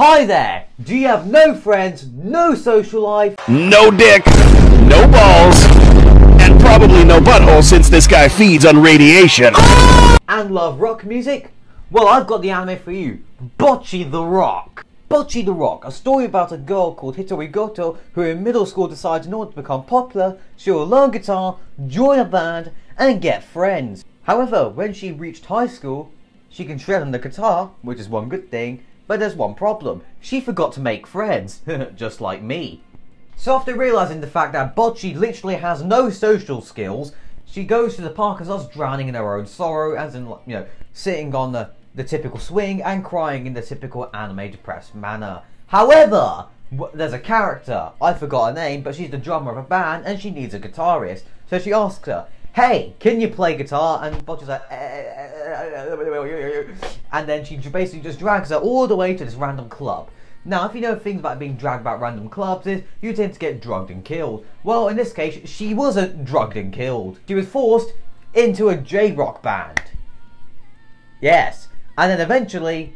Hi there! Do you have no friends, no social life, no dick, no balls, and probably no butthole since this guy feeds on radiation, and love rock music? Well, I've got the anime for you, Bocchi the Rock. Bocchi the Rock, a story about a girl called Hitori Goto who in middle school decides in order to become popular, she will learn guitar, join a band, and get friends. However, when she reached high school, she can shred on the guitar, which is one good thing, but there's one problem. She forgot to make friends, just like me. So after realising the fact that Bocchi literally has no social skills, she goes to the park as us drowning in her own sorrow, as in, you know, sitting on the typical swing and crying in the typical anime depressed manner. However, there's a character, I forgot her name, but she's the drummer of a band and she needs a guitarist. So she asks her, hey, can you play guitar? And Bocchi's like, and then she basically just drags her all the way to this random club. Now, if you know things about being dragged about random clubs is, you tend to get drugged and killed. Well, in this case, she wasn't drugged and killed. She was forced into a J-rock band. Yes. And then eventually,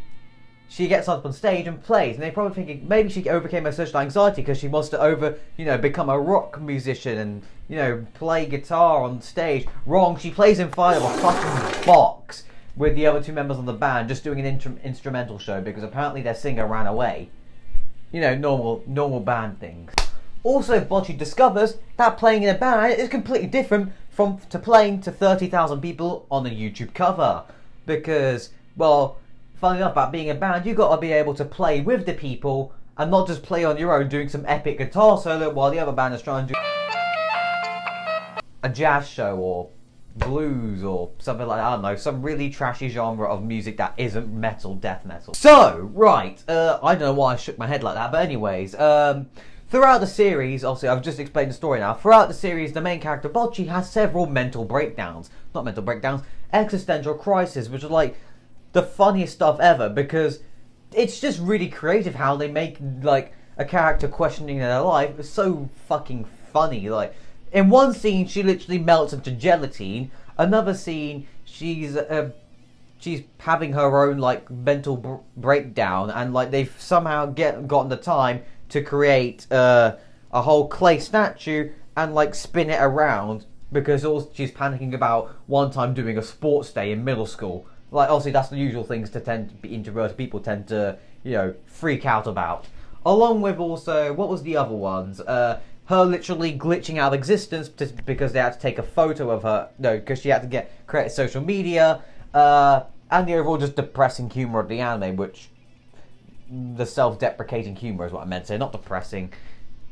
she gets up on stage and plays, and they're probably thinking maybe she overcame her social anxiety because she wants to become a rock musician and, play guitar on stage. Wrong, she plays in front of a fucking box with the other two members of the band just doing an instrumental show because apparently their singer ran away. Normal band things. Also, Bocchi discovers that playing in a band is completely different to playing to 30,000 people on a YouTube cover. Because, well, funny enough, about being a band, you've got to be able to play with the people and not just play on your own doing some epic guitar solo while the other band is trying to do a jazz show or blues or something like that. I don't know, some really trashy genre of music that isn't metal, death metal. So, right, I don't know why I shook my head like that, but anyways, throughout the series, obviously I've just explained the story now, throughout the series the main character Bocchi has several mental breakdowns. Not mental breakdowns, existential crises, which are like the funniest stuff ever because it's just really creative how they make like a character questioning their life. It's so fucking funny. Like in one scene she literally melts into gelatine, another scene she's having her own like mental breakdown, and like they've somehow gotten the time to create a whole clay statue and like spin it around because all she's panicking about one time doing a sports day in middle school. Like, obviously, that's the usual things to tend to be introverted people tend to, freak out about. Along with also, what was the other ones? Her literally glitching out of existence because they had to take a photo of her. No, because she had to create social media. And the overall just depressing humour of the anime, which the self-deprecating humour is what I meant to say, not depressing.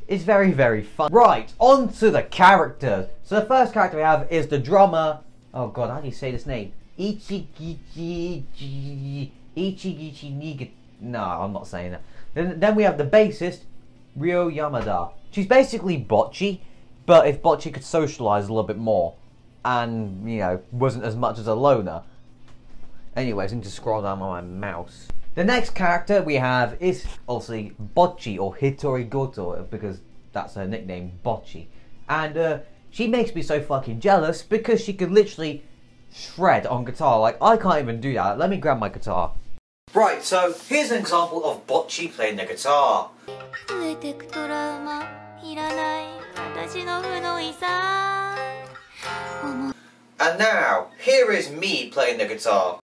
It's very, very fun. Right, on to the characters. So the first character we have is the drummer. Oh god, how do you say this name? Ichigichi Niga. No, I'm not saying that. Then we have the bassist, Ryo Yamada. She's basically Bocchi, but if Bocchi could socialise a little bit more and, wasn't as much as a loner. Anyways, I need to scroll down on my mouse. The next character we have is obviously Bocchi, or Hitori Goto, because that's her nickname, Bocchi. And she makes me so fucking jealous because she could literally shred on guitar. Like, I can't even do that. Let me grab my guitar. Right, so here's an example of Bocchi playing the guitar. And now, here is me playing the guitar.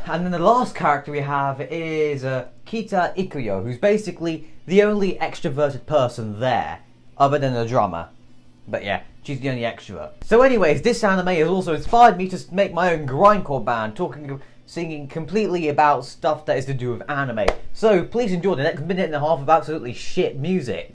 And then the last character we have is Kita Ikuyo, who's basically the only extroverted person there, other than the drummer. But yeah, she's the only extrovert. So anyways, this anime has also inspired me to make my own grindcore band, singing completely about stuff that is to do with anime. So please enjoy the next minute and a half of absolutely shit music.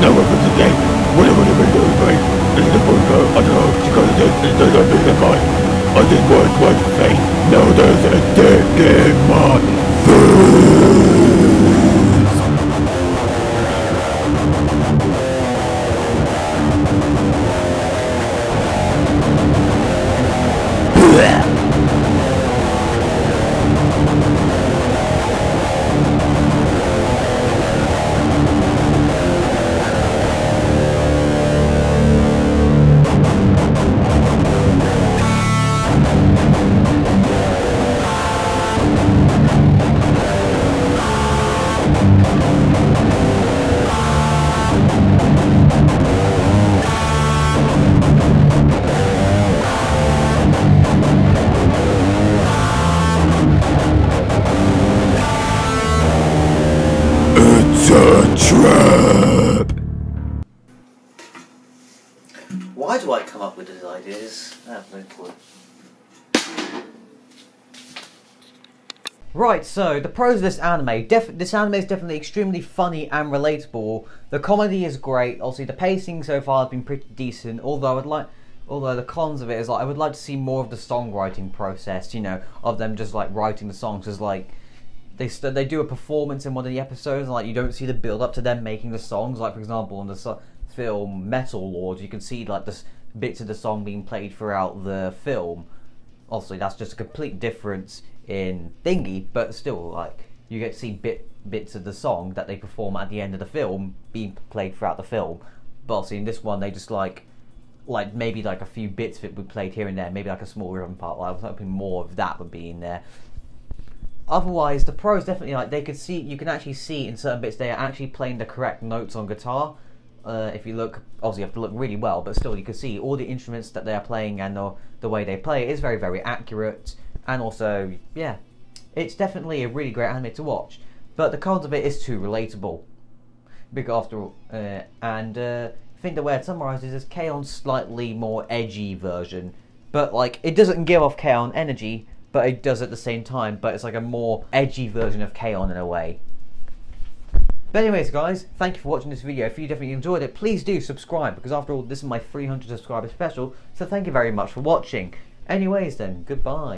Never forget, whatever they do, right? I just want one thing. Now there's a dick in my food. Trap! Why do I come up with these ideas? I have no clue. Right, so the pros of this anime. This anime is definitely extremely funny and relatable. The comedy is great. Obviously, the pacing so far has been pretty decent. Although the cons of it is like I would like to see more of the songwriting process. You know, of them just like writing the songs. Because like they do a performance in one of the episodes, and like you don't see the build up to them making the songs. Like for example, in the film Metal Lords, you can see like the bits of the song being played throughout the film. Obviously, that's just a complete difference in thingy, but still, like you get to see bits of the song that they perform at the end of the film being played throughout the film. But obviously, in this one, they just like maybe like a few bits of it would be played here and there, maybe like a small rhythm part. Like, I was hoping more of that would be in there. Otherwise, the pros definitely like you can actually see in certain bits they are actually playing the correct notes on guitar. If you look, obviously you have to look really well, but still you can see all the instruments that they are playing and the way they play is very, very accurate. And also, yeah, it's definitely a really great anime to watch. But the cons of it is too relatable. Because after all, I think the way it summarizes is K-on's slightly more edgy version. But like, it doesn't give off K-on energy, but it does at the same time, but it's like a more edgy version of K-on in a way. But anyways guys, thank you for watching this video. If you definitely enjoyed it, please do subscribe, because after all, this is my 300 subscriber special, so thank you very much for watching. Anyways then, goodbye.